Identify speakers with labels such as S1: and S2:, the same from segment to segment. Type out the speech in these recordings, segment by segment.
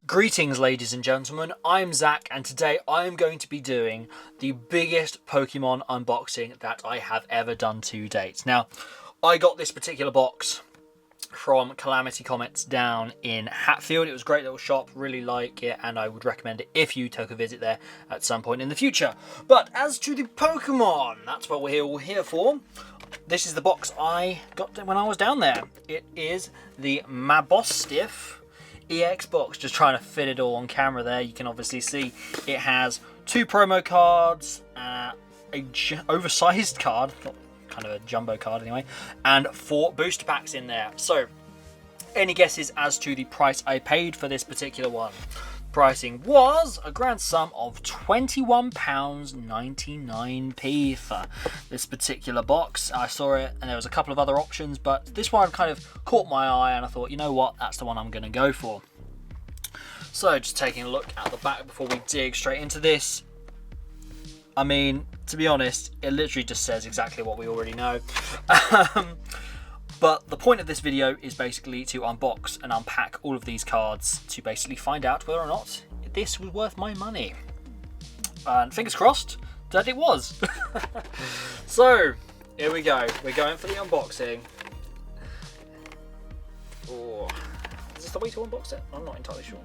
S1: Greetings ladies and gentlemen, I'm Zach and today I'm going to be doing the biggest Pokemon unboxing that I have ever done to date. Now, I got this particular box from Calamity Comics down in Hatfield. It was a great little shop, really like it, and I would recommend it if you took a visit there at some point in the future. But as to the Pokemon, that's what we're all here for. This is the box I got when I was down there. It is the Mabosstiff EX box, just trying to fit it all on camera there. You can obviously see it has 2 promo cards, a oversized card, kind of a jumbo card anyway, and 4 booster packs in there. So, any guesses as to the price I paid for this particular one? Pricing was a grand sum of £21.99 for this particular box. I saw it and there was a couple of other options, but this one kind of caught my eye and I thought, you know what, that's the one I'm going to go for. So just taking a look at the back before we dig straight into this. I mean, to be honest, it literally just says exactly what we already know. But the point of this video is basically to unbox and unpack all of these cards to basically find out whether or not this was worth my money. And fingers crossed that it was. So, here we go. We're going for the unboxing. Oh, is this the way to unbox it? I'm not entirely sure.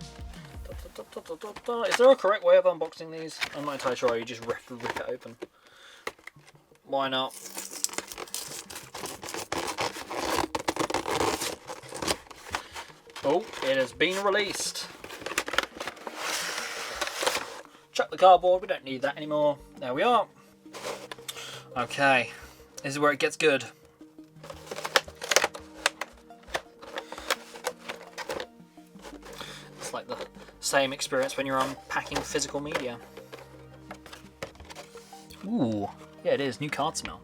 S1: Is there a correct way of unboxing these? I'm not entirely sure. You just rip it open. Why not? Oh, it has been released. Chuck the cardboard, we don't need that anymore. There we are. Okay, this is where it gets good. It's like the same experience when you're unpacking physical media. Ooh, yeah it is, new card smell.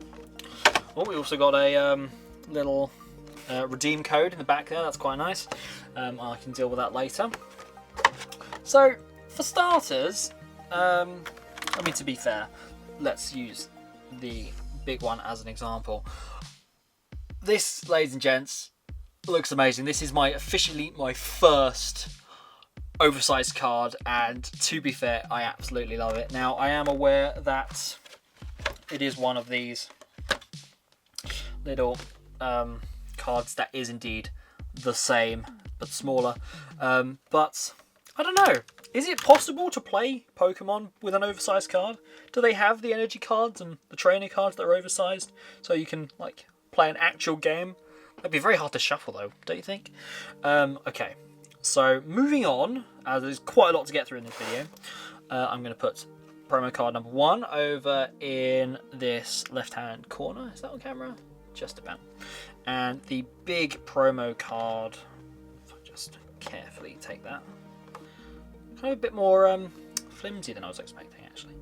S1: Oh, we also got a little redeem code in the back there, that's quite nice. I can deal with that later. So, for starters, I mean, to be fair, let's use the big one as an example. This, ladies and gents, looks amazing. This is officially my first oversized card, and to be fair, I absolutely love it. Now, I am aware that it is one of these little cards that is indeed the same but smaller, but I don't know, is it possible to play Pokemon with an oversized card? Do they have the energy cards and the trainer cards that are oversized so you can like play an actual game? That'd be very hard to shuffle though, don't you think? Okay, so moving on, as there's quite a lot to get through in this video, I'm going to put promo card number 1 over in this left hand corner. Is that on camera? Just about. And the big promo card, if I just carefully take that, kind of a bit more flimsy than I was expecting actually,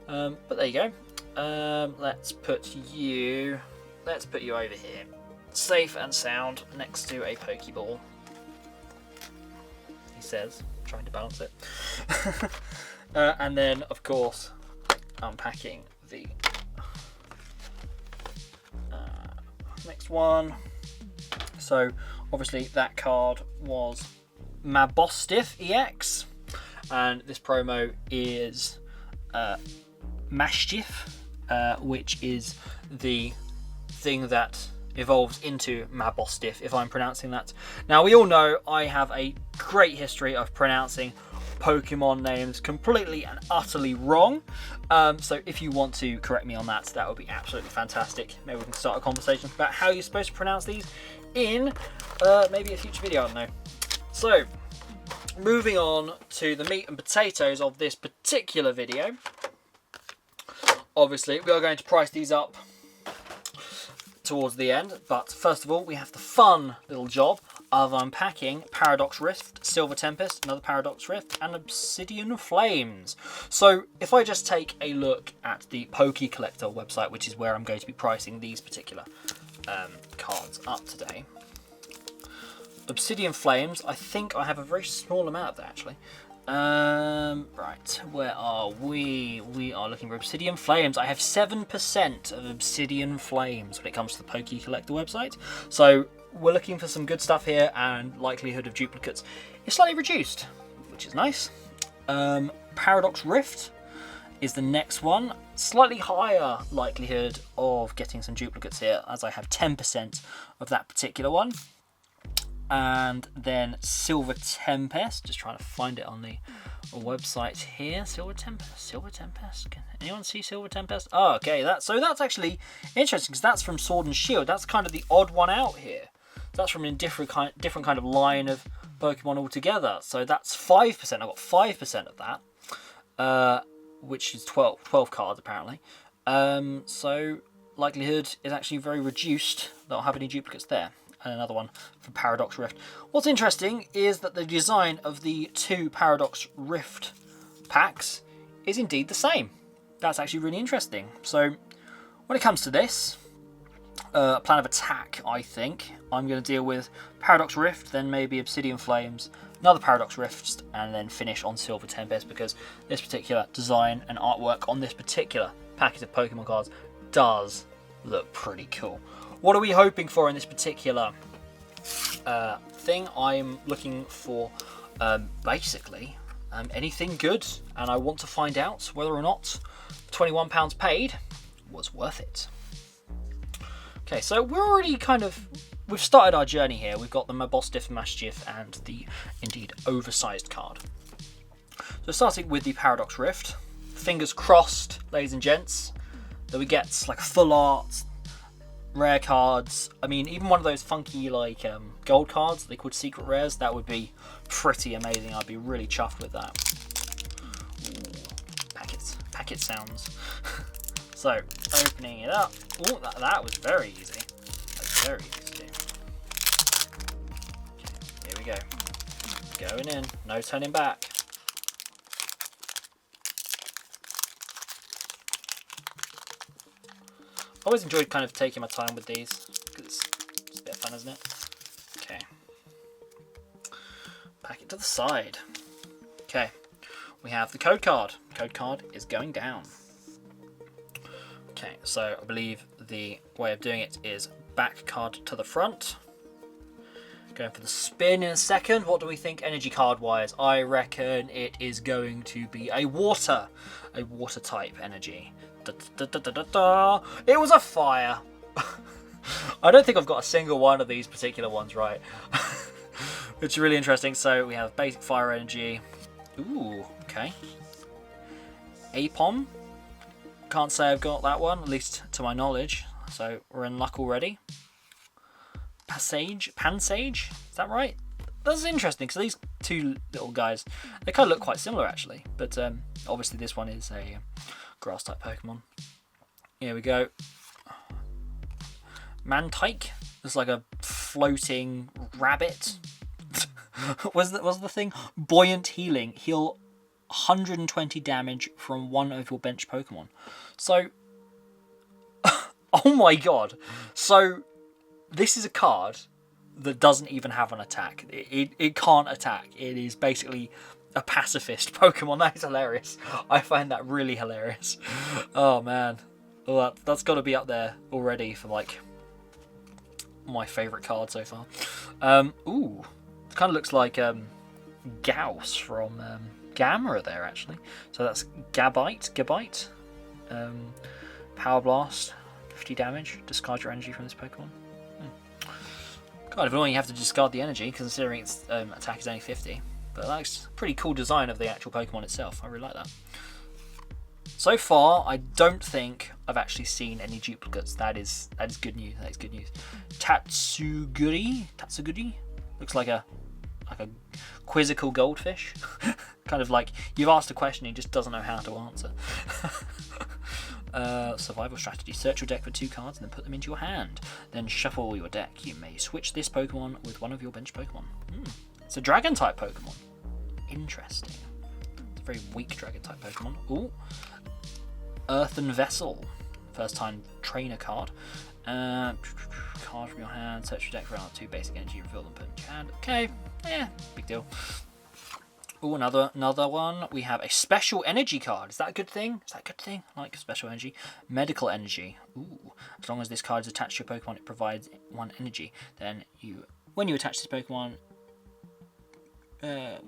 S1: but there you go. Let's put you over here, safe and sound next to a Pokeball, he says, trying to balance it. And then of course unpacking the next one. So obviously that card was Mabosstiff EX, and this promo is Mabosstiff, which is the thing that evolves into Mabosstiff, if I'm pronouncing that. Now, we all know I have a great history of pronouncing Pokemon names completely and utterly wrong, so if you want to correct me on that, that would be absolutely fantastic. Maybe we can start a conversation about how you're supposed to pronounce these in maybe a future video, I don't know. So, moving on to the meat and potatoes of this particular video. Obviously, we are going to price these up towards the end, but first of all, we have the fun little job of unpacking Paradox Rift, Silver Tempest, another Paradox Rift, and Obsidian Flames. So, if I just take a look at the Poké Collector website, which is where I'm going to be pricing these particular cards up today. Obsidian Flames, I think I have a very small amount of that actually. Right, where are we? We are looking for Obsidian Flames. I have 7% of Obsidian Flames when it comes to the Poké Collector website. So we're looking for some good stuff here, and likelihood of duplicates is slightly reduced. which is nice. Paradox Rift is the next one. Slightly higher likelihood of getting some duplicates here, as I have 10% of that particular one. And then Silver Tempest, just trying to find it on the website here. Silver Tempest. Can anyone see Silver Tempest? Oh, okay. That's actually interesting, because that's from Sword and Shield. That's kind of the odd one out here. That's from a different kind of line of Pokemon altogether. So that's 5%. I've got 5% of that, which is 12 cards apparently. So likelihood is actually very reduced that I'll have any duplicates there. And another one for Paradox Rift. What's interesting is that the design of the 2 Paradox Rift packs is indeed the same. That's actually really interesting. So when it comes to this plan of attack, I think I'm going to deal with Paradox Rift, then maybe Obsidian Flames, another Paradox Rift, and then finish on Silver Tempest, because this particular design and artwork on this particular packet of Pokemon cards does look pretty cool. What are we hoping for in this particular thing? I'm looking for basically anything good, and I want to find out whether or not £21 paid was worth it. Okay, so we're already we've started our journey here. We've got the Mabosstiff, Mabosstiff, and the indeed oversized card. So starting with the Paradox Rift, fingers crossed, ladies and gents, that we get like full art, rare cards. I mean, even one of those funky like gold cards they called secret rares, that would be pretty amazing. I'd be really chuffed with that. Ooh, packet sounds. So opening it up. Oh, that was very easy. That's very easy. Okay, here we go. Going in, no turning back. I always enjoyed kind of taking my time with these, because it's a bit of fun, isn't it? Okay. Pack it to the side. Okay. We have the code card. Code card is going down. Okay, so I believe the way of doing it is back card to the front. Going for the spin in a second. What do we think energy card wise? I reckon it is going to be a water type energy. It was a fire. I don't think I've got a single one of these particular ones right. It's really interesting. So we have basic fire energy. Ooh, okay. Apom. Can't say I've got that one, at least to my knowledge. So we're in luck already. Pansage, is that right? That's interesting, because these two little guys, they kind of look quite similar actually. But obviously this one is a grass type Pokemon. Here we go. Mantike. It's like a floating rabbit. was the thing? Buoyant healing. Heal 120 damage from one of your bench Pokemon. So, oh my god. So, this is a card that doesn't even have an attack. It can't attack. It is basically a pacifist Pokemon. That is hilarious. I find that really hilarious. Oh man. Well, that's got to be up there already for like my favourite card so far. Ooh. It kind of looks like Gauss from Gamera there actually. So that's Gabite. Power Blast. 50 damage. Discard your energy from this Pokemon. Kind of annoying you have to discard the energy, considering its attack is only 50. But that's a pretty cool design of the actual Pokemon itself. I really like that. So far, I don't think I've actually seen any duplicates. That is good news. That is good news. Tatsuguri looks like a quizzical goldfish. Kind of like you've asked a question, he just doesn't know how to answer. Survival strategy. Search your deck for 2 cards and then put them into your hand. Then shuffle your deck. You may switch this Pokemon with one of your bench Pokemon. It's a dragon type Pokemon. Interesting. It's a very weak dragon type Pokemon. Ooh. Earthen Vessel. First time trainer card. Card from your hand. Search your deck for 2 basic energy. Reveal them, put in your hand. Okay. Yeah, big deal. Oh, another one. We have a special energy card. Is that a good thing? Is that a good thing? I like special energy. Medical energy. Ooh. As long as this card is attached to your Pokemon, it provides 1 energy. Then when you attach this Pokemon,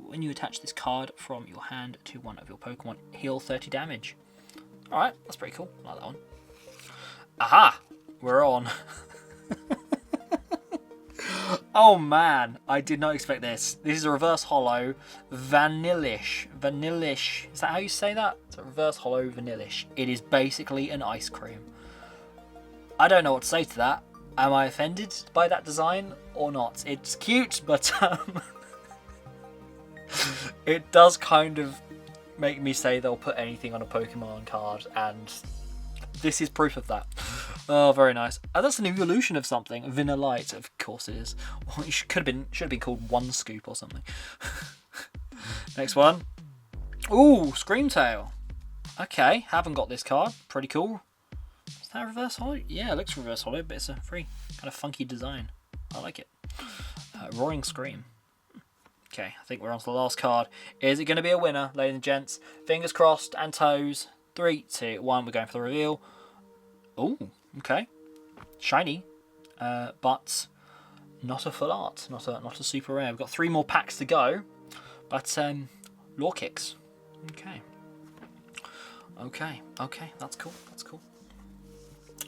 S1: when you attach this card from your hand to one of your Pokemon, heal 30 damage. Alright, that's pretty cool. I like that one. Aha! We're on. Oh man, I did not expect this. This is a reverse holo Vanillish. Vanillish. Is that how you say that? It's a reverse holo Vanillish. It is basically an ice cream. I don't know what to say to that. Am I offended by that design or not? It's cute, but it does kind of make me say they'll put anything on a Pokemon card, and this is proof of that. Oh, very nice. Oh, that's an evolution of something. Vanillite, of course it is. Well, it should have been called One Scoop or something. Next one. Ooh, Screamtail. Okay, haven't got this card. Pretty cool. Is that a reverse holo? Yeah, it looks reverse holo, but it's a free kind of funky design. I like it. Roaring Scream. Okay, I think we're on to the last card. Is it going to be a winner, ladies and gents? Fingers crossed and toes. 3, 2, 1. We're going for the reveal. Ooh, okay. Shiny, but not a full art. Not a super rare. We've got 3 more packs to go, but Law Kicks. Okay. Okay, that's cool. That's cool.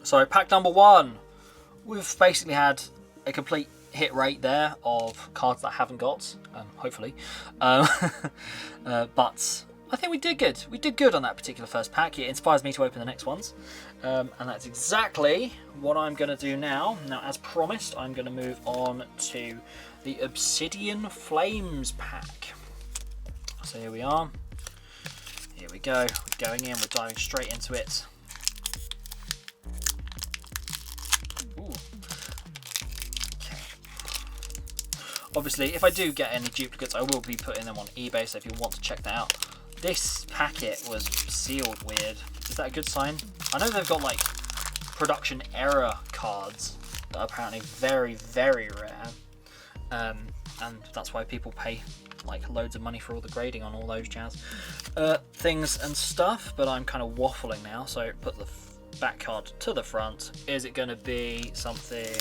S1: So pack number 1. We've basically had a complete hit rate there of cards that I haven't got, hopefully. But I think we did good. We did good on that particular first pack. It inspires me to open the next ones. And that's exactly what I'm going to do now. Now, as promised, I'm going to move on to the Obsidian Flames pack. So here we are. Here we go. We're going in. We're diving straight into it. Ooh. Okay. Obviously, if I do get any duplicates, I will be putting them on eBay, so if you want to check that out. This packet was sealed weird. Is that a good sign? I know they've got like production error cards that are apparently very, very rare. And that's why people pay like loads of money for all the grading on all those jazz things and stuff. But I'm kind of waffling now, so put the back card to the front. Is it going to be something?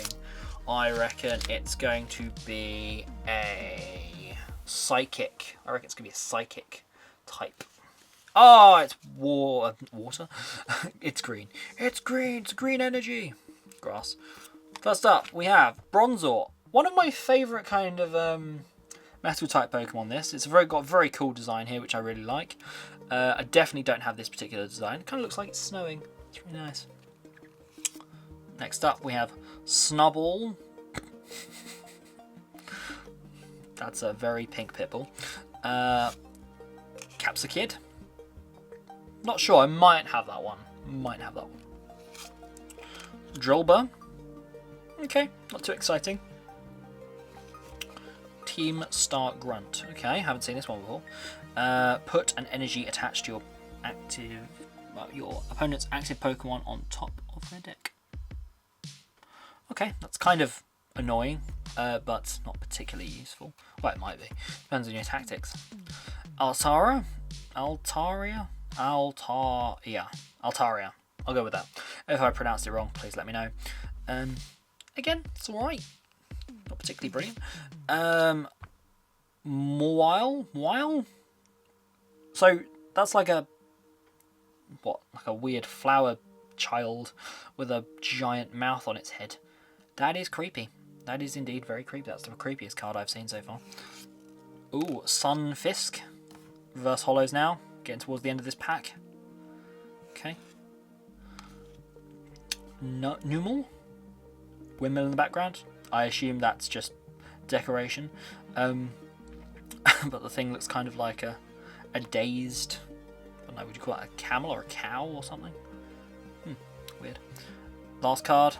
S1: I reckon it's going to be a psychic. I reckon it's going to be a psychic type. Oh, it's water. It's green. It's green. It's green energy. Grass. First up, we have Bronzor. One of my favourite kind of metal type Pokemon. It's got a very cool design here, which I really like. I definitely don't have this particular design. It kind of looks like it's snowing. It's really nice. Next up, we have Snubbull. That's a very pink Pitbull. Capsakid. Not sure. I might have that one. Drillbur. Okay, not too exciting. Team Star Grunt. Okay, haven't seen this one before. Put an energy attached to your opponent's active Pokemon on top of their deck. Okay, that's kind of annoying, but not particularly useful. Well, it might be. Depends on your tactics. Altaria. I'll go with that. If I pronounced it wrong, please let me know. Again, it's alright. Not particularly brilliant. Mawile? So, that's like a weird flower child with a giant mouth on its head. That is creepy. That is indeed very creepy. That's the creepiest card I've seen so far. Ooh, Sunfisk. Reverse holos now. Getting towards the end of this pack. Okay. Numel? Windmill in the background. I assume that's just decoration. But the thing looks kind of like a dazed, I don't know, would you call it a camel or a cow or something? Weird. Last card.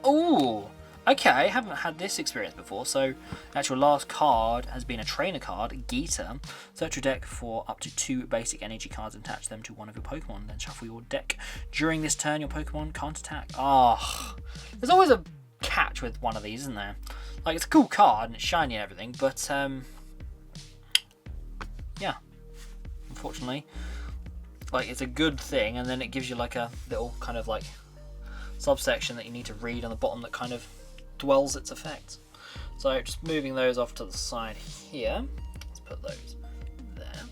S1: Ooh! Okay, I haven't had this experience before, so actual last card has been a trainer card, Geeta. Search your deck for up to 2 basic energy cards and attach them to one of your Pokemon, then shuffle your deck. During this turn, your Pokemon can't attack. Ah, there's always a catch with one of these, isn't there? Like, it's a cool card and it's shiny and everything, but yeah, unfortunately, like, it's a good thing, and then it gives you like a little kind of like subsection that you need to read on the bottom that kind of dwells its effects. So just moving those off to the side here. Let's put those there.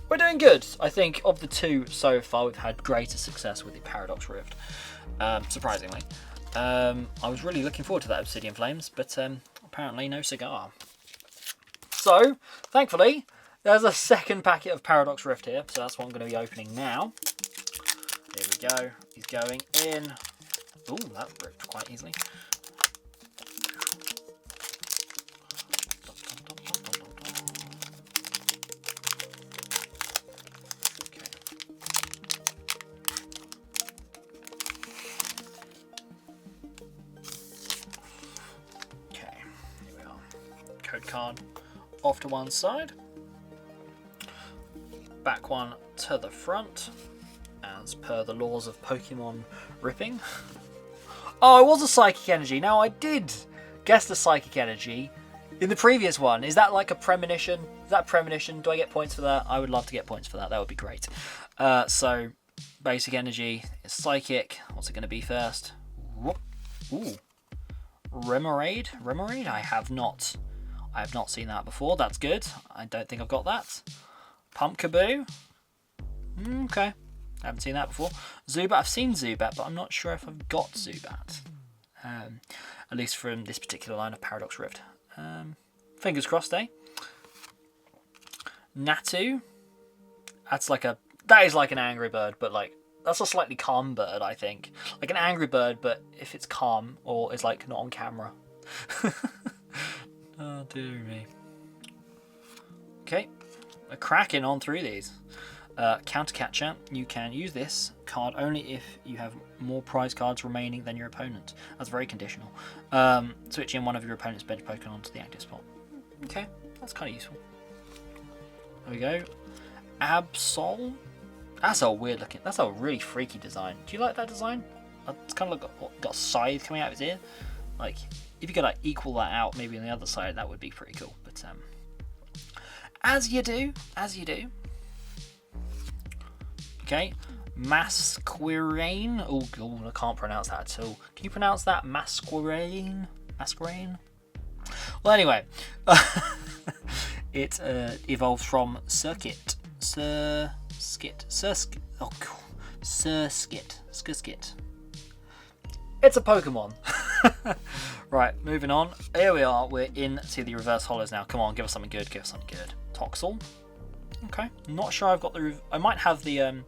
S1: We're doing good. I think of the two so far, we've had greater success with the Paradox Rift, surprisingly. I was really looking forward to that Obsidian Flames, but apparently no cigar. So, thankfully, there's a second packet of Paradox Rift here, so that's what I'm going to be opening now. Here we go. He's going in. Ooh, that ripped quite easily. Okay, here we are. Code card off to one side. Back one to the front, as per the laws of Pokemon ripping. Oh, it was a Psychic Energy. Now, I did guess the Psychic Energy in the previous one. Is that like a premonition? Is that a premonition? Do I get points for that? I would love to get points for that. That would be great. So, Basic Energy is Psychic. What's it going to be first? Whoop. Ooh. Remoraid? Remoraid? I have not seen that before. That's good. I don't think I've got that. Pumpkaboo. Okay. I haven't seen that before. Zubat. I've seen Zubat, but I'm not sure if I've got Zubat. At least from this particular line of Paradox Rift. Fingers crossed, eh? Natu. That is like an angry bird, but like that's a slightly calm bird, I think. Like an angry bird, but if it's calm or is like not on camera. Oh dear me. Okay. We're cracking on through these. Counter Catcher, you can use this card only if you have more prize cards remaining than your opponent. That's very conditional. Switching one of your opponent's bench Pokemon onto the active spot. Okay, that's kind of useful. There we go. Absol. That's a weird looking. That's a really freaky design. Do you like that design? It's kind of like got a scythe coming out of his ear. Like if you could like equal that out, maybe on the other side, that would be pretty cool. But as you do. Okay, Masquerain. Oh, I can't pronounce that at all. Can you pronounce that? Masquerain? Masquerain? Well, anyway, it evolves from Surskit. Oh, cool. Surskit. It's a Pokemon. Right, moving on. Here we are. We're into the reverse hollows now. Come on, give us something good. Toxel. Okay, not sure I've got the. I might have the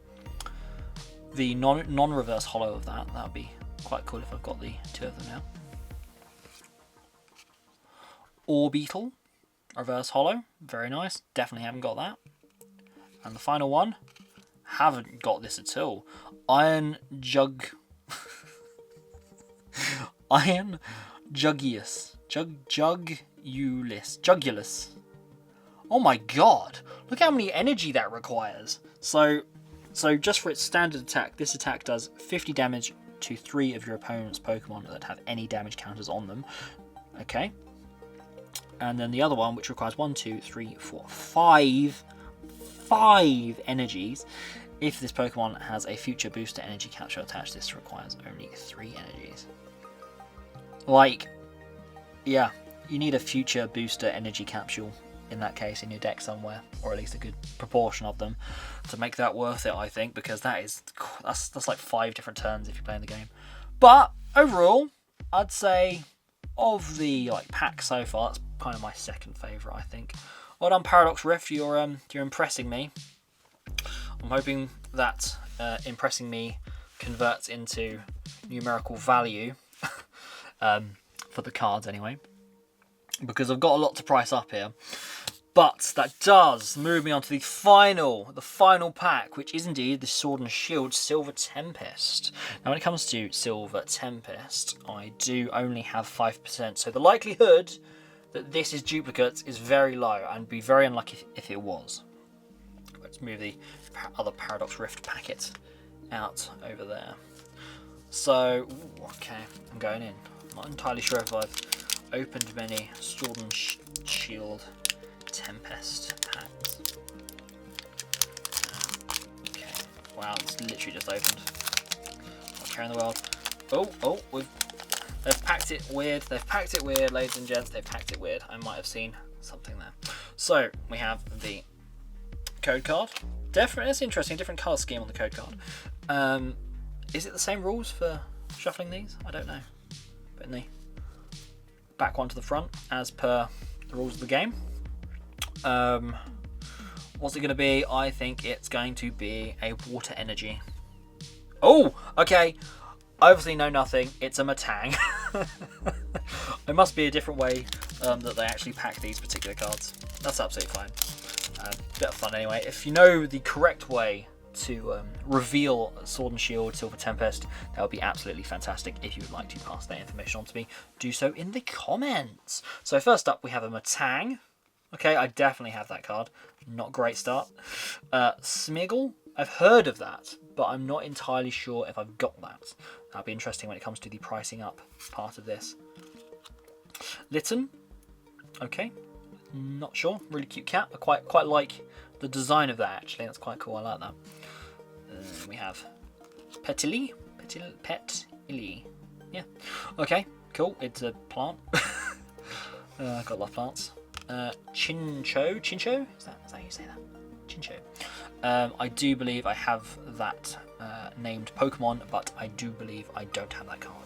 S1: non-reverse hollow of that. That would be quite cool if I've got the two of them now. Orbeetle, reverse hollow, very nice. Definitely haven't got that. And the final one, haven't got this at all. Iron Jugulus. Jugulus. Oh my god! Look how many energy that requires. So just for its standard attack, this attack does 50 damage to 3 of your opponent's Pokemon that have any damage counters on them. Okay. And then the other one, which requires 1, 2, 3, 4, 5 energies. If this Pokemon has a future booster energy capture attached, this requires only 3 energies. Like, yeah, you need a future booster energy capsule in that case in your deck somewhere, or at least a good proportion of them, to make that worth it, I think, because that's like 5 different turns if you're playing the game. But overall, I'd say of the pack so far, that's kind of my second favourite, I think. Well done, Paradox Rift, you're impressing me. I'm hoping that impressing me converts into numerical value for the cards anyway, because I've got a lot to price up here. But that does move me on to the final pack, which is indeed the Sword and Shield Silver Tempest. Now, when it comes to Silver Tempest, I do only have 5%, so the likelihood that this is duplicates is very low, and be very unlucky if it was. Let's move the other Paradox Rift packet out over there. So, okay, I'm going in. I'm not entirely sure if I've opened many Sword and Shield Tempest packs. Okay, wow, it's literally just opened. Not care in the world. Oh, we've They've packed it weird. They've packed it weird, ladies and gents. They've packed it weird. I might have seen something there. So we have the code card. Definitely, that's interesting. Different colour scheme on the code card. Is it the same rules for shuffling these? I don't know. Putting the back one to the front as per the rules of the game. What's it going to be? I think it's going to be a water energy. Oh, okay. I obviously know nothing. It's a Matang. There must be a different way that they actually pack these particular cards. That's absolutely fine. Bit of fun anyway. If you know the correct way to reveal Sword and Shield Silver Tempest, that would be absolutely fantastic. If you would like to pass that information on to me, do so in the comments. So first up we have a Matang. Okay, I definitely have that card. Not a great start. Smiggle, I've heard of that, but I'm not entirely sure if I've got that. That'll be interesting when it comes to the pricing up part of this. Litten, okay, not sure. Really cute cat. I quite like the design of that actually. That's quite cool. I like that. We have Petilil. Yeah. Okay. Cool. It's a plant. Got a lot of plants. Chincho. Is that how you say that? Chincho. I do believe I have that named Pokemon, but I do believe I don't have that card.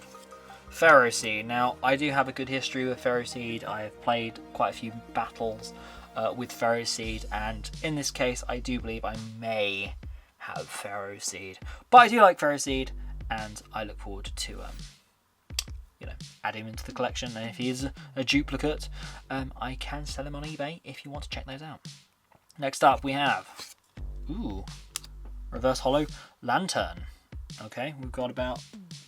S1: Ferroseed. Now, I do have a good history with Ferroseed. I have played quite a few battles with Ferroseed, and in this case, I do believe I may have Ferroseed. But I do like Ferroseed, and I look forward to add him into the collection. And if he is a duplicate, I can sell him on eBay if you want to check those out. Next up, we have Reverse Hollow Lantern. Okay, we've got about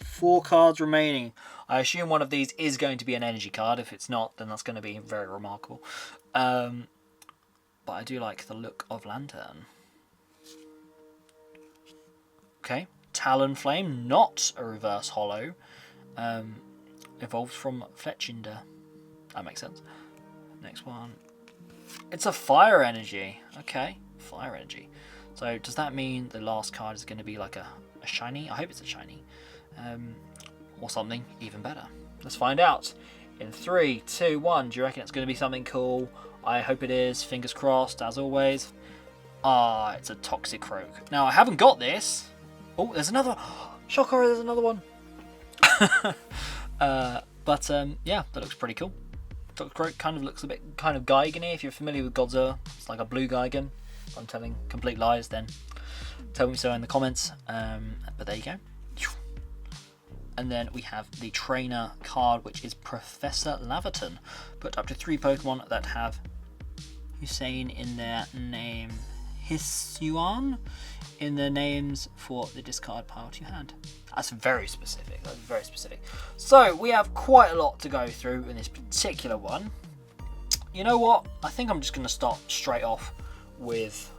S1: 4 cards remaining. I assume one of these is going to be an energy card. If it's not, then that's going to be very remarkable. But I do like the look of Lantern. Okay, Talonflame, not a Reverse Hollow. Evolved from Fletchinder. That makes sense. Next one. It's a Fire Energy. Okay, Fire Energy. So does that mean the last card is going to be like a shiny? I hope it's a shiny. Or something even better. Let's find out. In 3, 2, 1. Do you reckon it's going to be something cool? I hope it is. Fingers crossed, as always. Ah, it's a Toxicroak. Now, I haven't got this. Oh, there's another. Shocker, there's another one. Yeah, that looks pretty cool. Toxicroak kind of looks a bit kind of Gigan-y. If you're familiar with Godzilla, it's like a blue Gigan. If I'm telling complete lies, then tell me so in the comments. But there you go. And then we have the trainer card, which is Professor Laverton. Put up to 3 Pokemon that have Hussein in their name, Hisuan in their names for the discard pile to hand. That's very specific. That's very specific. So we have quite a lot to go through in this particular one. You know what? I think I'm just going to start straight off with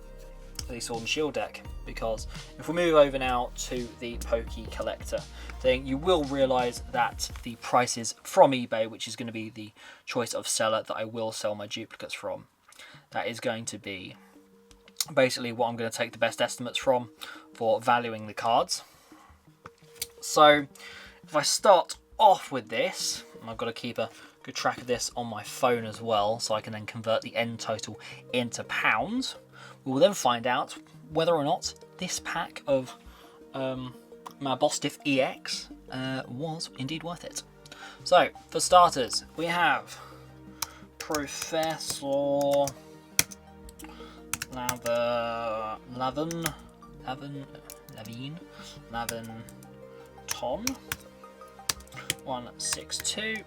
S1: the Sword and Shield deck, because if we move over now to the Poke Collector thing, you will realise that the prices from eBay, which is going to be the choice of seller that I will sell my duplicates from, that is going to be basically what I'm going to take the best estimates from for valuing the cards. So if I start off with this, and I've got to keep a good track of this on my phone as well, so I can then convert the end total into pounds. We will then find out whether or not this pack of Mabosstiff EX was indeed worth it. So, for starters, we have Professor Laventon. 162.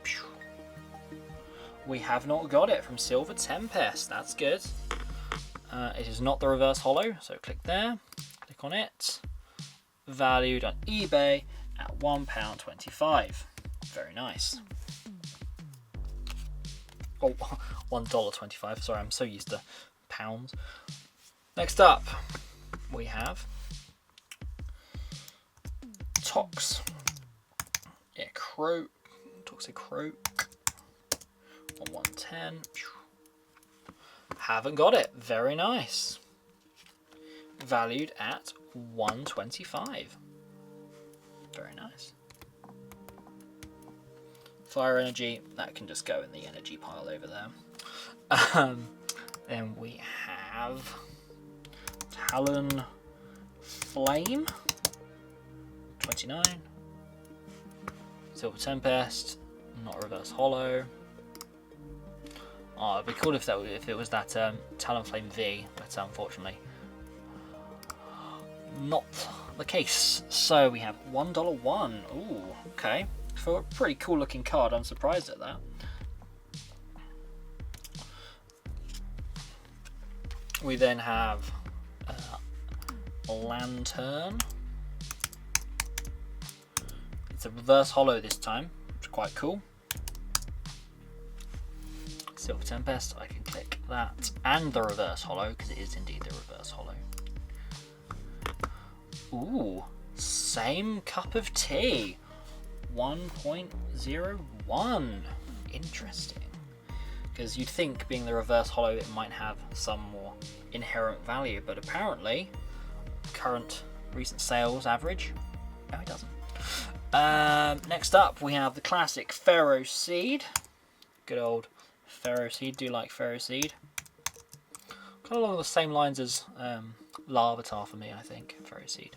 S1: We have not got it from Silver Tempest. That's good. It is not the Reverse Hollow, so click there, click on it. Valued on eBay at £1.25. Very nice. Oh, $1.25. Sorry, I'm so used to pounds. Next up, we have Toxicroak. On 110. Haven't got it. Very nice. Valued at $1.25. Very nice. Fire energy, that can just go in the energy pile over there. Then we have Talon Flame, 29. Silver Tempest, not reverse holo. Oh, it'd be cool if it was that Talonflame V, but unfortunately not the case. So we have $1 Ooh, okay. For a pretty cool looking card, I'm surprised at that. We then have Lantern. It's a reverse holo this time, which is quite cool. Silver Tempest, I can click that and the reverse holo because it is indeed the reverse holo. Ooh, same cup of tea, 1.01. Interesting, because you'd think being the reverse holo it might have some more inherent value, but apparently current recent sales average, no, it doesn't. Next up we have the classic Pharaoh Seed. Good old Pharaoh Seed, do like Pharaoh Seed. Kind of along the same lines as Larvitar for me, I think, Pharaoh Seed.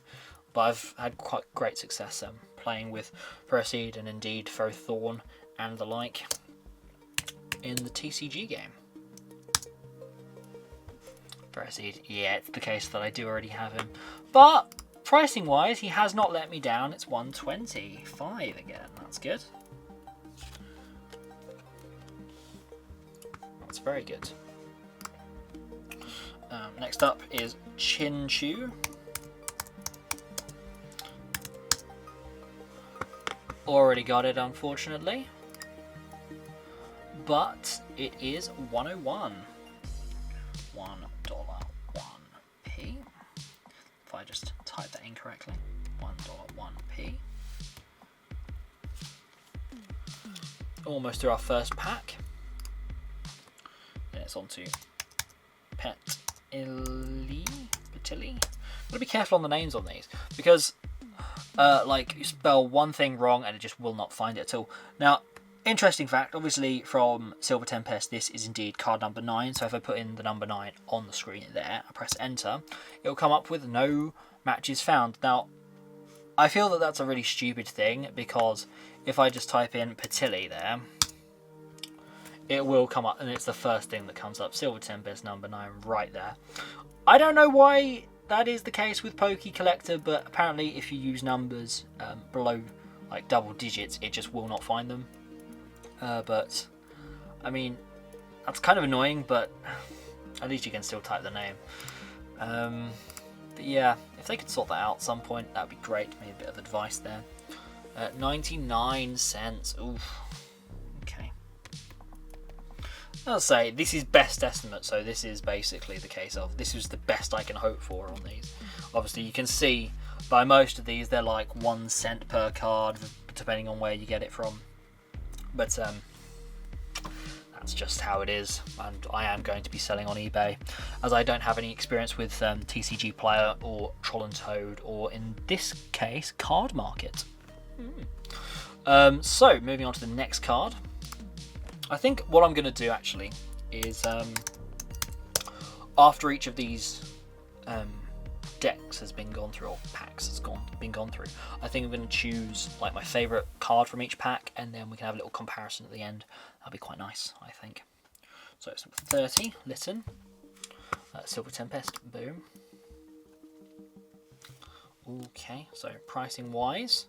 S1: But I've had quite great success playing with Pharaoh Seed and indeed Pharaoh Thorn and the like in the TCG game. Pharaoh Seed, yeah, it's the case that I do already have him. But pricing wise, he has not let me down. It's 125 again. That's good. That's very good. Next up is Chinchu. Already got it, unfortunately. But it is 101. $1.01p. If I just type that incorrectly. $1.01p. Almost through our first pack. Then it's on to Petilli. Gotta be careful on the names on these because like you spell one thing wrong and it just will not find it at all. Now, interesting fact, obviously from Silver Tempest this is indeed card number 9, so if I put in the number 9 on the screen there, I press enter, it'll come up with no matches found. Now, I feel that that's a really stupid thing because if I just type in Petilli there, it will come up and it's the first thing that comes up, Silver Tempest number 9 right there. I don't know why that is the case with Poke Collector, but apparently if you use numbers below like double digits, it just will not find them. But I mean, that's kind of annoying, but at least you can still type the name. But yeah, if they could sort that out at some point, that would be great. Maybe a bit of advice there. 99 cents. Oof. Okay. I'll say this is best estimate, so this is basically the case of this is the best I can hope for on these. Obviously, you can see by most of these they're like 1 cent per card, depending on where you get it from. But that's just how it is, and I am going to be selling on eBay, as I don't have any experience with TCG Player or Troll and Toad, or in this case, Card Market. So, moving on to the next card. I think what I'm going to do actually is, after each of these decks has been gone through, or packs has been gone through, I think I'm going to choose like my favourite card from each pack, and then we can have a little comparison at the end. That'll be quite nice, I think. So it's number 30, Litten, Silver Tempest, boom. Okay, so pricing wise,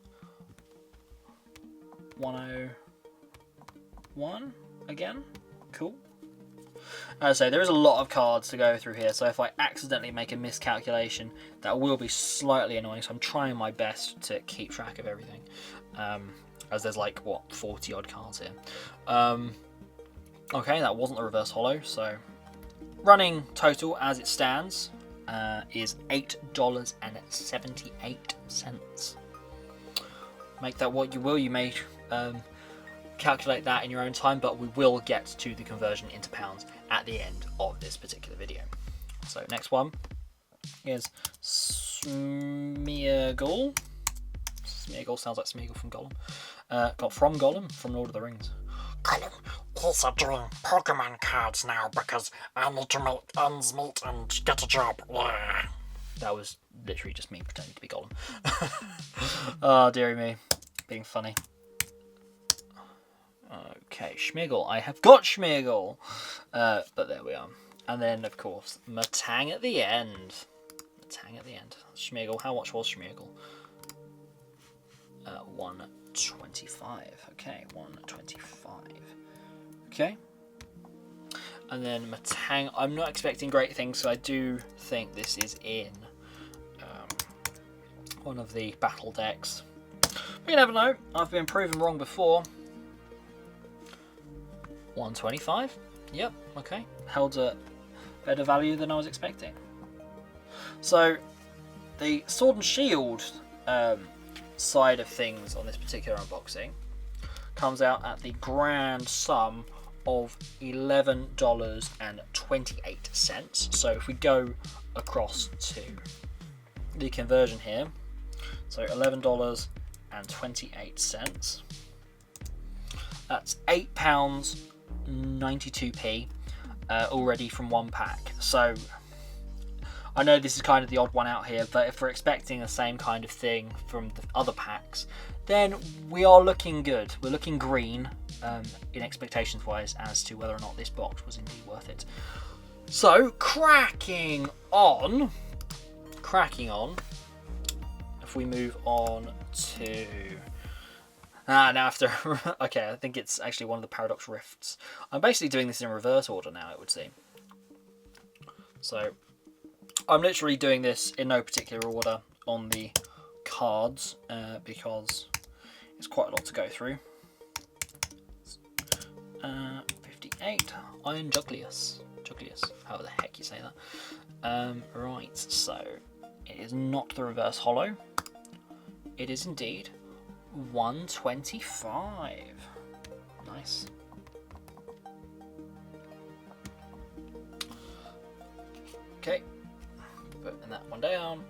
S1: 101 again, cool. As I say, there is a lot of cards to go through here, so if I accidentally make a miscalculation, that will be slightly annoying, so I'm trying my best to keep track of everything, as there's like, what, 40 odd cards here. Okay, that wasn't the reverse holo, so running total as it stands is $8.78. Make that what you will, you may calculate that in your own time, but we will get to the conversion into pounds at the end of this particular video. So next one is Smeargle. Smeargle sounds like Smeargle from Gollum. Got From Gollum from Lord of the Rings.
S2: Colin, also doing Pokemon cards now because I need to make ends meet and get a job. Yeah.
S1: That was literally just me pretending to be Gollum. Oh, dearie me. Being funny. Okay, Schmiggle. I have got Schmiggle. But there we are. And then, of course, Matang at the end. Matang at the end. Schmiggle. How much was Schmiggle? 125. Okay, 125. Okay. And then Matang. I'm not expecting great things, so I do think this is in one of the battle decks. But you never know. I've been proven wrong before. 125. Yep. Okay. Held a better value than I was expecting. So the Sword and Shield side of things on this particular unboxing comes out at the grand sum of $11.28. So if we go across to the conversion here, so $11.28. That's £8.92p already from one pack. So I know this is kind of the odd one out here, but if we're expecting the same kind of thing from the other packs, then we are looking good. We're looking green in expectations wise as to whether or not this box was indeed worth it. So cracking on. If we move on to now after okay, I think it's actually one of the Paradox Rifts. I'm basically doing this in reverse order now, it would seem. So I'm literally doing this in no particular order on the cards because it's quite a lot to go through. 58 Iron Juglius, however the heck you say that. Right, so it is not the reverse holo. It is indeed 125. Nice. Okay, putting that one down.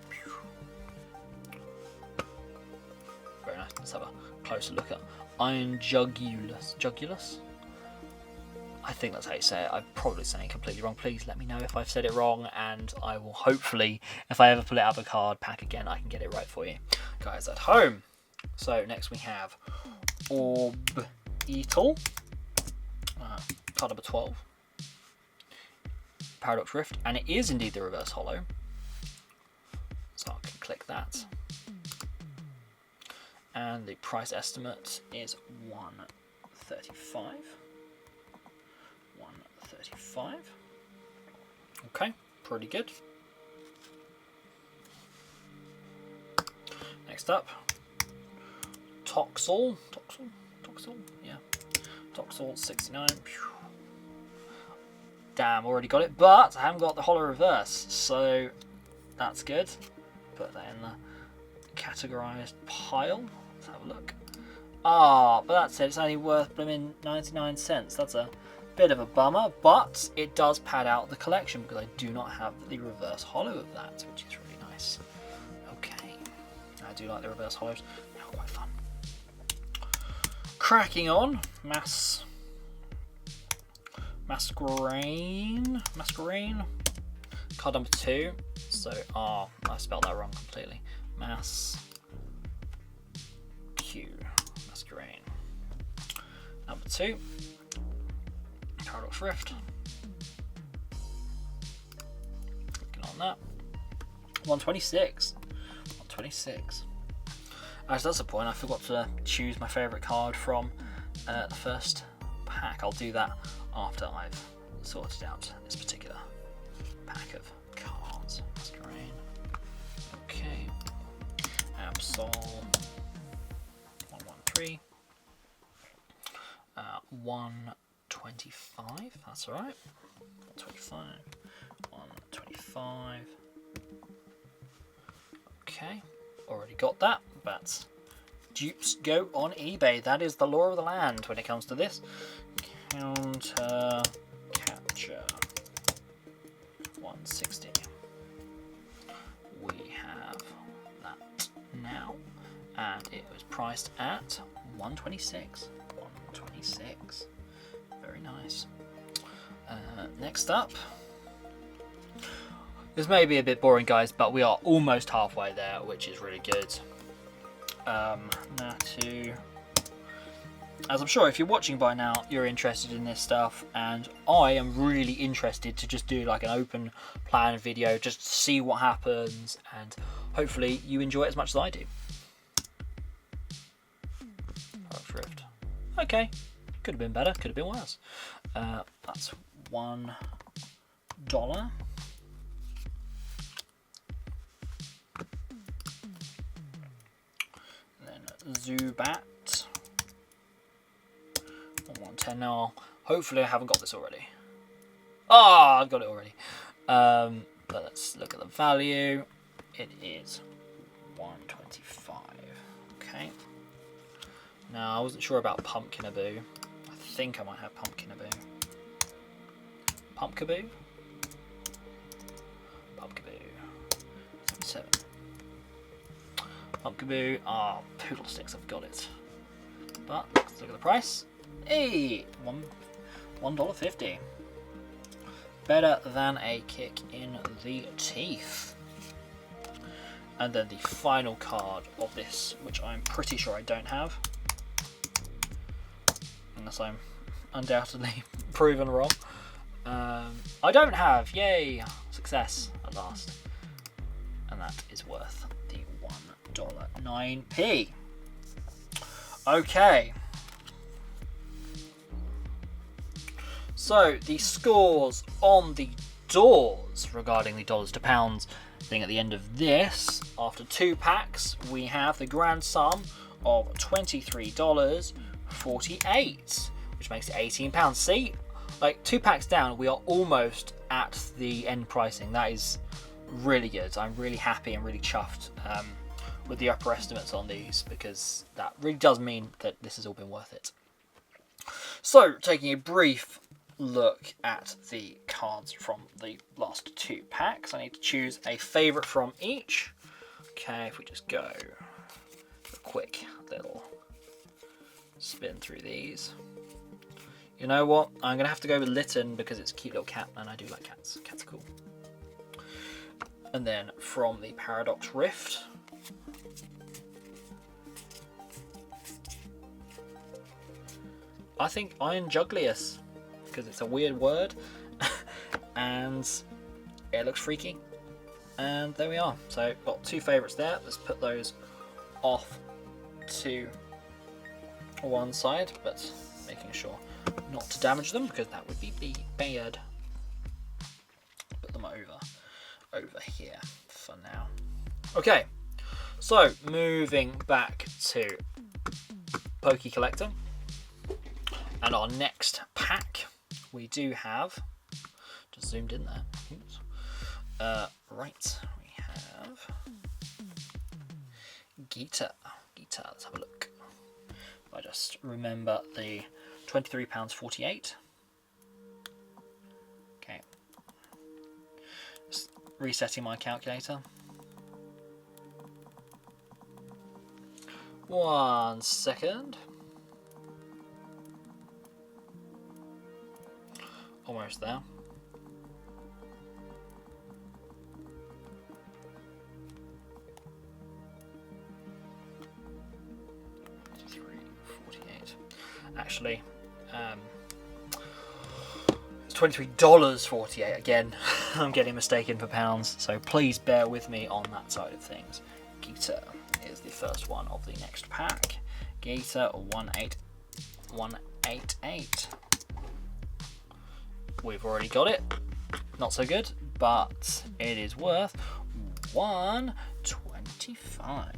S1: Very nice. Let's have a closer look at Iron Jugulus. I think that's how you say it. I'm probably saying it completely wrong. Please let me know if I've said it wrong, and I will hopefully, if I ever pull it out of a card pack again, I can get it right for you guys at home. So next we have Orbeetle, card number 12, Paradox Rift, and it is indeed the reverse holo. So I can click that. And the price estimate is 135. 135. Okay, pretty good. Next up, Toxel, yeah, Toxel 69. Damn, already got it, but I haven't got the holo reverse, so that's good. Put that in the categorized pile. Let's have a look. Ah, but that's it. It's only worth blooming 99 cents. That's a bit of a bummer, but it does pad out the collection because I do not have the reverse holo of that, which is really nice. Okay, I do like the reverse holos. They're quite fun. Cracking on, Masquerain, card number 2. So, I spelled that wrong completely. Masquerain. Number 2. Paradox Rift. Looking on that. 126. 126. Actually, that's the point. I forgot to choose my favourite card from the first pack. I'll do that after I've sorted out this particular pack of cards. Masquerain. Okay. Absol. 113. 125. That's alright. 125. 125. Okay. Already got that, but dupes go on eBay. That is the law of the land when it comes to this. Counter capture 160. We have that now, and it was priced at 126. 126. Very nice. Next up. This may be a bit boring, guys, but we are almost halfway there, which is really good. Now to... As I'm sure if you're watching by now, you're interested in this stuff, and I am really interested to just do like an open plan video, just to see what happens, and hopefully you enjoy it as much as I do. Product Rift. Okay, could have been better, could have been worse. That's $1. Then Zubat. 110 now. Hopefully I haven't got this already. Ah, I've got it already. But let's look at the value. It is 125. Okay. Now I wasn't sure about Pumpkinaboo. I think I might have Pumpkinaboo. Pumpkaboo? Pumpkaboo. 77. Pumpkaboo. Ah, Poodle Sticks, I've got it. But let's look at the price. Hey, $1.50. Better than a kick in the teeth. And then the final card of this, which I'm pretty sure I don't have, unless I'm undoubtedly proven wrong. I don't have. Yay! Success at last. And that is worth the $1.09. Okay. So the scores on the doors regarding the dollars to pounds thing at the end of this, after 2 packs, we have the grand sum of $23.48, which makes it £18. See, like 2 packs down, we are almost at the end pricing. That is really good. I'm really happy and really chuffed with the upper estimates on these, because that really does mean that this has all been worth it. So, taking a brief look at the cards from the last 2 packs, I need to choose a favourite from each. Okay, if we just go a quick little spin through these. You know what? I'm going to have to go with Litten because it's a cute little cat, and I do like cats. Cats are cool. And then from the Paradox Rift, I think Iron Juglius, because it's a weird word and it looks freaky. And there we are. So got 2 favourites there. Let's put those off to one side, but making sure not to damage them, because that would be bad. Put them over here for now. Okay, so moving back to Poke Collector, and our next pack, we do have, just zoomed in there. Oops. Right, we have Geeta. Let's have a look. I just remember the £23.48. Okay. Just resetting my calculator. 1 second. Almost there. Actually, it's $23.48 again. I'm getting mistaken for pounds, so please bear with me on that side of things. Geeta is the first one of the next pack. Geeta 18188. We've already got it. Not so good, but it is worth $1.25.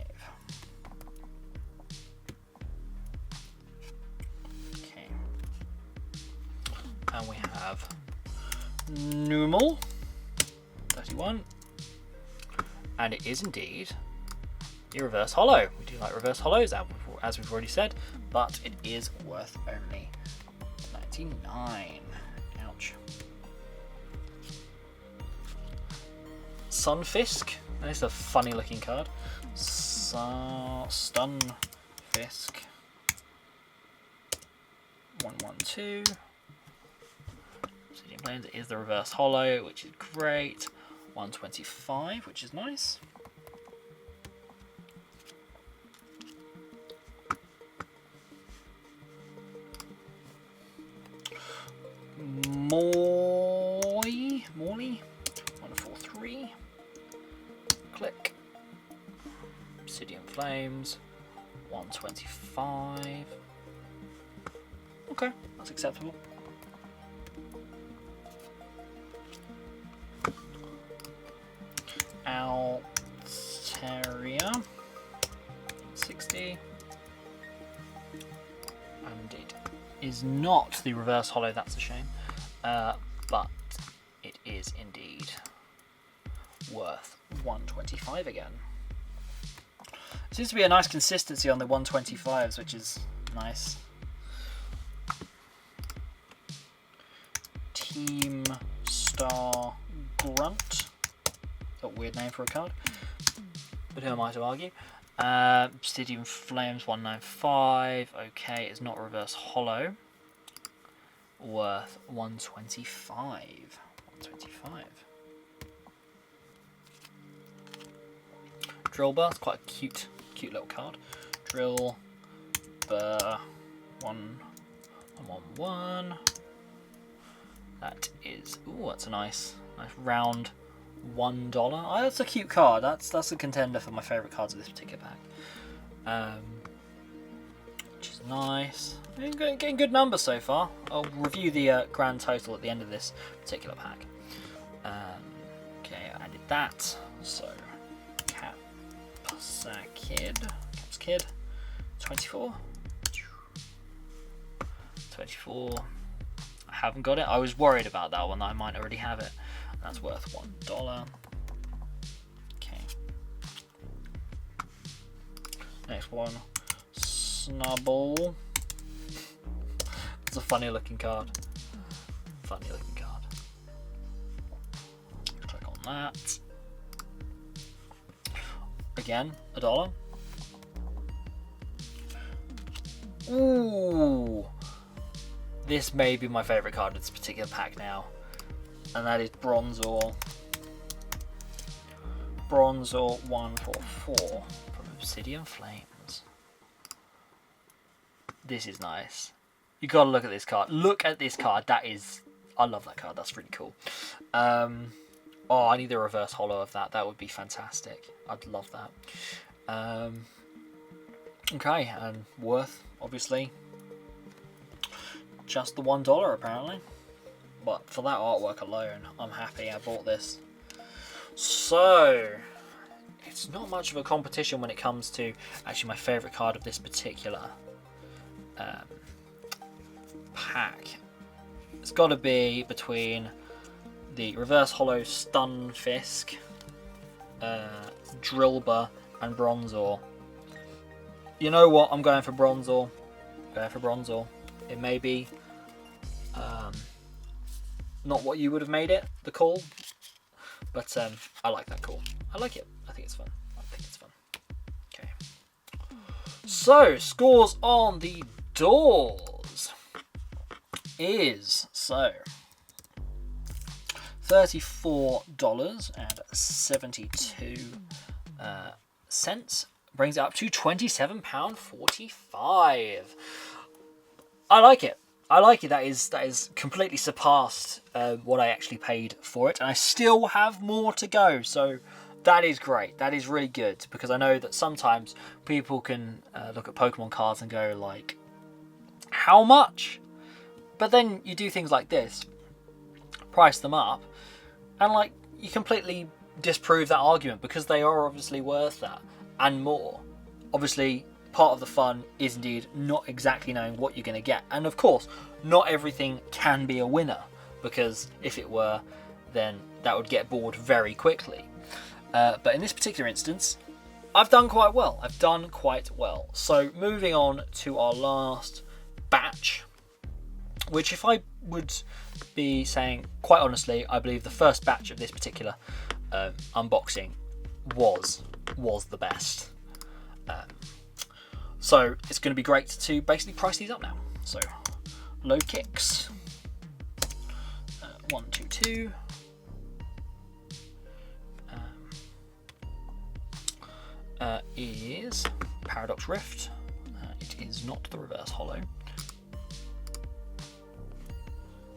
S1: And we have Numal 31, and it is indeed a reverse holo. We do like reverse holos, as we've already said, but it is worth only 99. Ouch. Sunfisk. That is a funny looking card. Stunfisk. 112. Obsidian Flames is the reverse holo, which is great. 125, which is nice. Morley, 143. Click. Obsidian Flames, 125. Okay, that's acceptable. Altaria, 60. And it is not the reverse holo, that's a shame. But it is indeed worth 125 again. Seems to be a nice consistency on the 125s, which is nice. Team Star Grunt. A weird name for a card, but who am I to argue? Obsidian Flames 195. Okay, it's not reverse holo. Worth 125. 125. Drillbur, it's quite a cute little card. Drillbur 111. That is, ooh, that's a nice round $1. Oh, that's a cute card. That's a contender for my favourite cards of this particular pack. Which is nice. Getting good numbers so far. I'll review the grand total at the end of this particular pack. Okay, I added that. So, Caps Kid, 24. 24. I haven't got it. I was worried about that one. I might already have it. That's worth $1. Okay. Next one. Snubble. It's a funny looking card. Funny looking card. Click on that. Again, $1. Ooh. This may be my favourite card of this particular pack now. And that is Bronzor. Bronzor 144 from Obsidian Flames. This is nice. You gotta look at this card. Look at this card. That is, I love that card. That's really cool. Oh, I need the reverse holo of that. That would be fantastic. I'd love that. Okay, and worth obviously just the $1 apparently. But for that artwork alone, I'm happy I bought this. So, it's not much of a competition when it comes to actually my favourite card of this particular pack. It's got to be between the reverse holo Stunfisk, Drillbur, and Bronzor. You know what? I'm going for Bronzor. It may be not what you would have made it, the call, but I like that call. I like it. I think it's fun. Okay. So, scores on the doors is $34.72 brings it up to £27.45. I like it. That is completely surpassed what I actually paid for it, and I still have more to go. So that is great. That is really good, because I know that sometimes people can look at Pokemon cards and go like, how much? But then you do things like this, price them up, and like you completely disprove that argument, because they are obviously worth that and more. Obviously, part of the fun is indeed not exactly knowing what you're going to get. And of course, not everything can be a winner, because if it were, then that would get bored very quickly. But in this particular instance, I've done quite well. So moving on to our last batch, which, if I would be saying quite honestly, I believe the first batch of this particular unboxing was the best. So it's going to be great to basically price these up now. So low kicks. 1, 2, 2. Is Paradox Rift. It is not the reverse holo.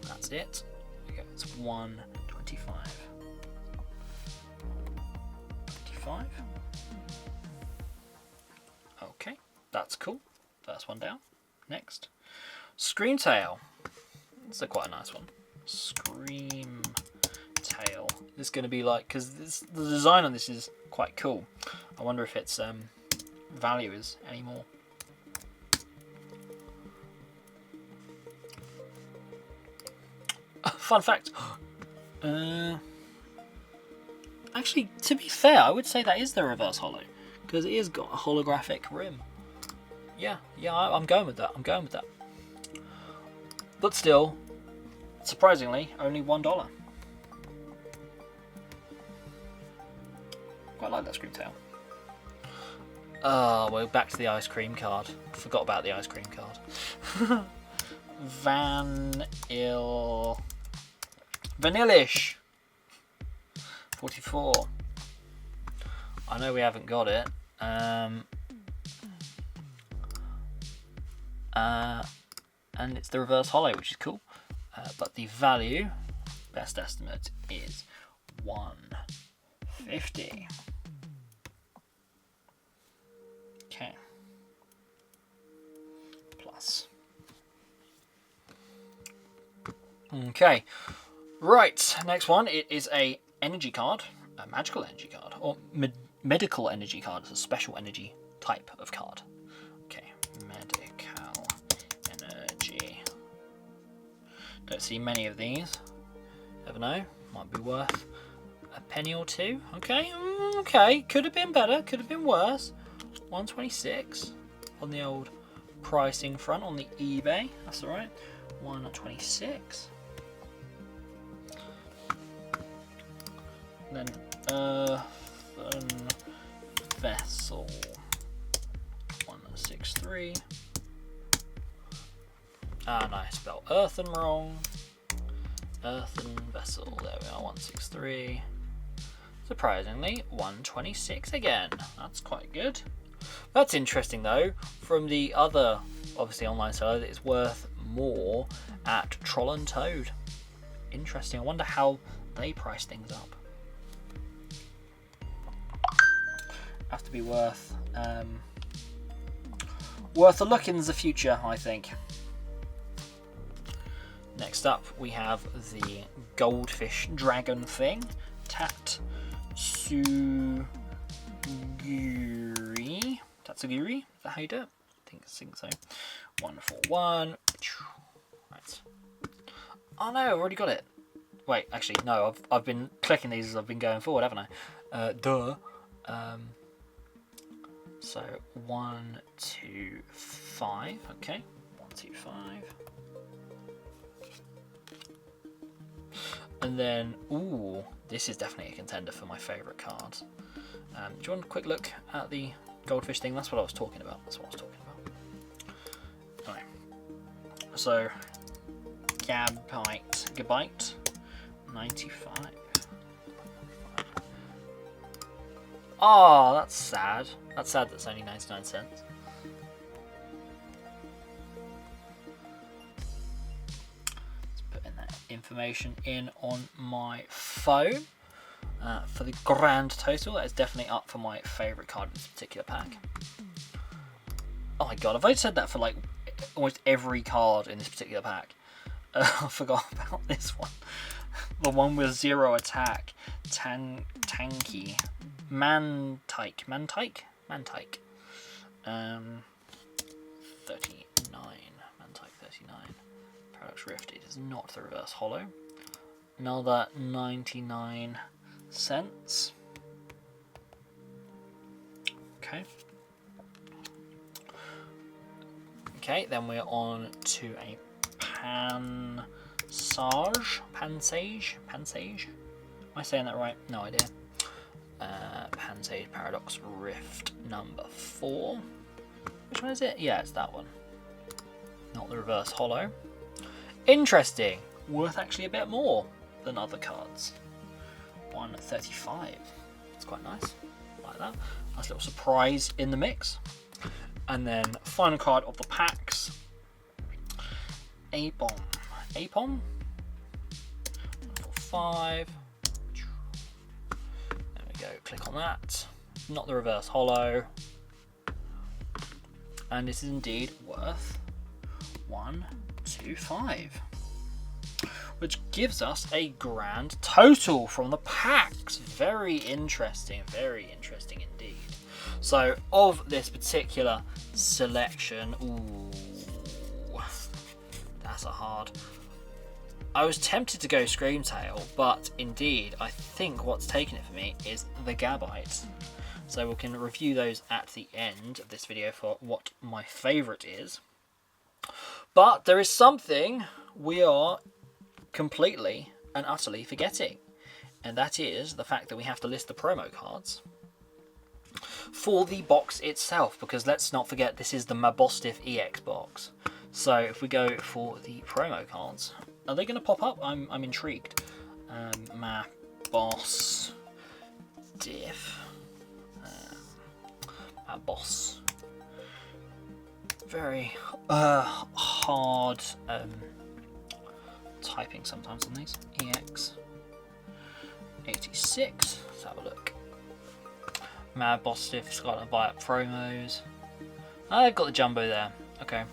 S1: That's it. Okay, it's 125. 25. Okay, that's cool. First one down. Next, Screamtail. This is quite a nice one. Screamtail. This is going to be like, because the design on this is quite cool. I wonder if its value is any more. Fun fact. Actually, to be fair, I would say that is the reverse holo, because it has got a holographic rim. Yeah, I'm going with that. I'm going with that. But still, surprisingly, only $1. Quite like that Screamtail. Oh, we're back to the ice cream card. Forgot about the ice cream card. Vanillish. 44. I know we haven't got it. And it's the reverse holo, which is cool. But the value, best estimate, is 150. Okay. Plus. Okay. Right. Next one. It is a energy card, a magical energy card, or medical energy card. It's a special energy type of card. Okay. Medical energy. Don't see many of these. Never know. Might be worth a penny or two. Okay. Okay. Could have been better. Could have been worse. 126 on the old pricing front on the eBay. That's all right. 126. Then Earthen Vessel. 163. Ah, no, I spelled Earthen wrong. Earthen Vessel. There we are. 163. Surprisingly, 126 again. That's quite good. That's interesting though. From the other, obviously online seller, that it's worth more at Troll and Toad. Interesting. I wonder how they price things up. Have to be worth a look in the future, I think. Next up, we have the Goldfish Dragon thing. Tatsugiri. Tatsugiri? Is that how you do it? I think so. 141. Right. Oh no, I've already got it. Wait, actually, no, I've been clicking these as I've been going forward, haven't I? Duh. So 1, 2, 5. Okay, 1, 2, 5. And then, ooh, this is definitely a contender for my favourite cards. Do you want a quick look at the goldfish thing? That's what I was talking about. Alright. So, Gabite, 95. Oh, that's sad. That's sad that's only 99 cents. Let's put in that information in on my phone. For the grand total, that is definitely up for my favourite card in this particular pack. Oh my god, have I said that for like almost every card in this particular pack? I forgot about this one. The one with 0 attack. Tanky. Mantike. 39. Mantike 39. Paradox Rift. It is not the reverse holo. Another 99 cents. Okay. Okay, then we're on to a Pansage. Am I saying that right? No idea. Pansage Paradox Rift number 4. Which one is it? Yeah, it's that one. Not the reverse holo. Interesting. Worth actually a bit more than other cards. 135. It's quite nice. Like that. Nice little surprise in the mix. And then final card of the packs. Apom. Apom? 5. There we go. Click on that. Not the reverse holo. And this is indeed worth 125. Which gives us a grand total from the packs. Very interesting indeed. So of this particular selection, ooh, that's a hard. I was tempted to go Screamtail, but indeed I think what's taken it for me is the Gabite. So we can review those at the end of this video for what my favourite is. But there is something we are completely and utterly forgetting, and that is the fact that we have to list the promo cards for the box itself, because let's not forget this is the Mabosstiff EX box. So if we go for the promo cards, are they going to pop up? I'm intrigued. Mabosstiff, Maboss. Very hard typing sometimes on these. EX 86. Let's have a look. Mabosstiff's got to buy up promos. I've got the jumbo there. Okay,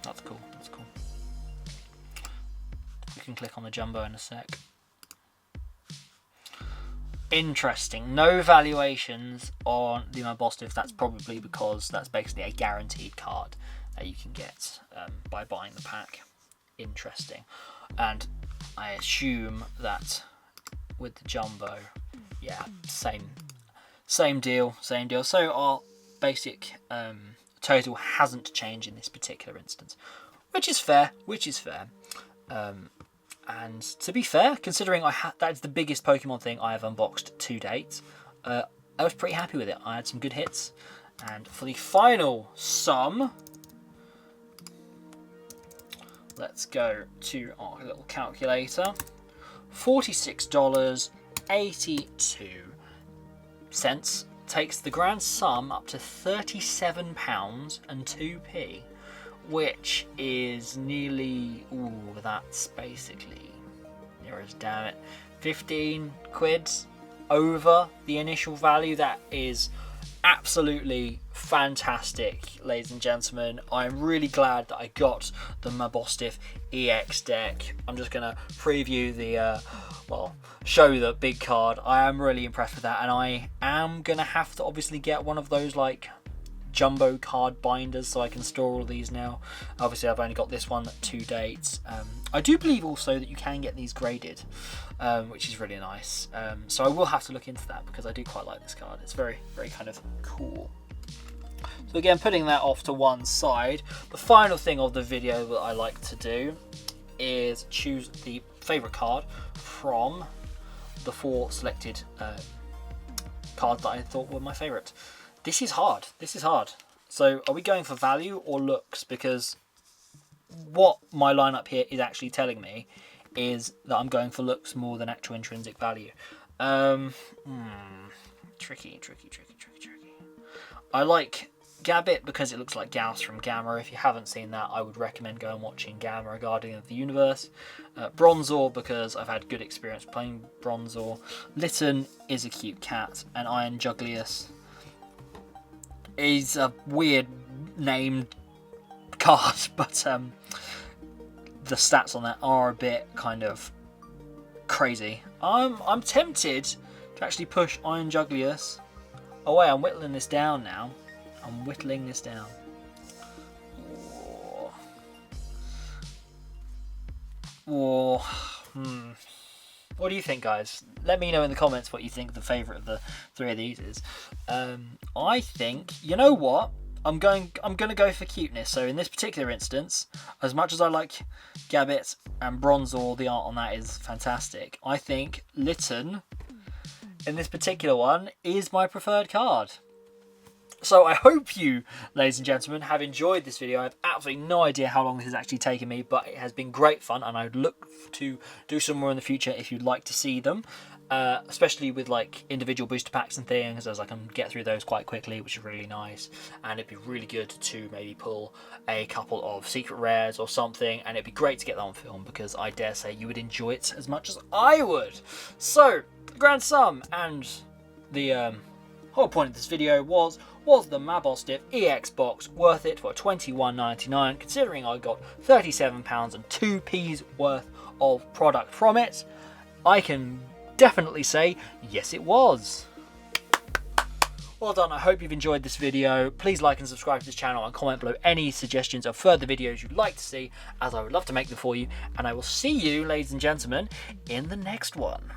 S1: that's cool. That's cool. We can click on the jumbo in a sec. Interesting. No valuations on the Mabosstiff. That's probably because that's basically a guaranteed card that you can get by buying the pack. Interesting. And I assume that with the jumbo, yeah, same deal. So our basic total hasn't changed in this particular instance, which is fair. And to be fair, considering that is the biggest Pokemon thing I have unboxed to date, I was pretty happy with it. I had some good hits. And for the final sum, let's go to our little calculator. $46.82 takes the grand sum up to £37 and 2p, which is nearly, ooh, that's basically, near as damn it, 15 quid over the initial value. That is absolutely fantastic, ladies and gentlemen. I'm really glad that I got the Mabosstiff EX deck. I'm just going to preview the, show the big card. I am really impressed with that, and I am going to have to obviously get one of those like jumbo card binders so I can store all these now. Obviously I've only got this one to date. I do believe also that you can get these graded, which is really nice. So I will have to look into that because I do quite like this card. It's very kind of cool. So again, putting that off to one side, the final thing of the video that I like to do is choose the favourite card from the 4 selected cards that I thought were my favourite. This is hard. So are we going for value or looks? Because what my lineup here is actually telling me is that I'm going for looks more than actual intrinsic value. Tricky. I like Gabite because it looks like Gauss from Gamma. If you haven't seen that, I would recommend going and watching Gamma, Guardian of the Universe. Bronzor because I've had good experience playing Bronzor. Litten is a cute cat, and Iron Juglius is a weird named card, but the stats on that are a bit kind of crazy. I'm tempted to actually push Iron Juglius away. I'm whittling this down now. What do you think, guys? Let me know in the comments what you think the favourite of the 3 of these is. I think, you know what? I'm going to go for cuteness. So in this particular instance, as much as I like Gabite and Bronzor, the art on that is fantastic. I think Litten in this particular one is my preferred card. So I hope you, ladies and gentlemen, have enjoyed this video. I have absolutely no idea how long this has actually taken me, but it has been great fun, and I'd look to do some more in the future if you'd like to see them. Especially with like individual booster packs and things, as I can get through those quite quickly, which is really nice. And it'd be really good to maybe pull a couple of secret rares or something, and it'd be great to get that on film, because I dare say you would enjoy it as much as I would. So the grand sum and the whole point of this video was the Mabosstiff EX box worth it for $21.99, considering I got £37 and 2p's worth of product from it? I can definitely say yes, it was. Well done. I hope you've enjoyed this video. Please like and subscribe to this channel and comment below any suggestions of further videos you'd like to see, as I would love to make them for you. And I will see you, ladies and gentlemen, in the next one.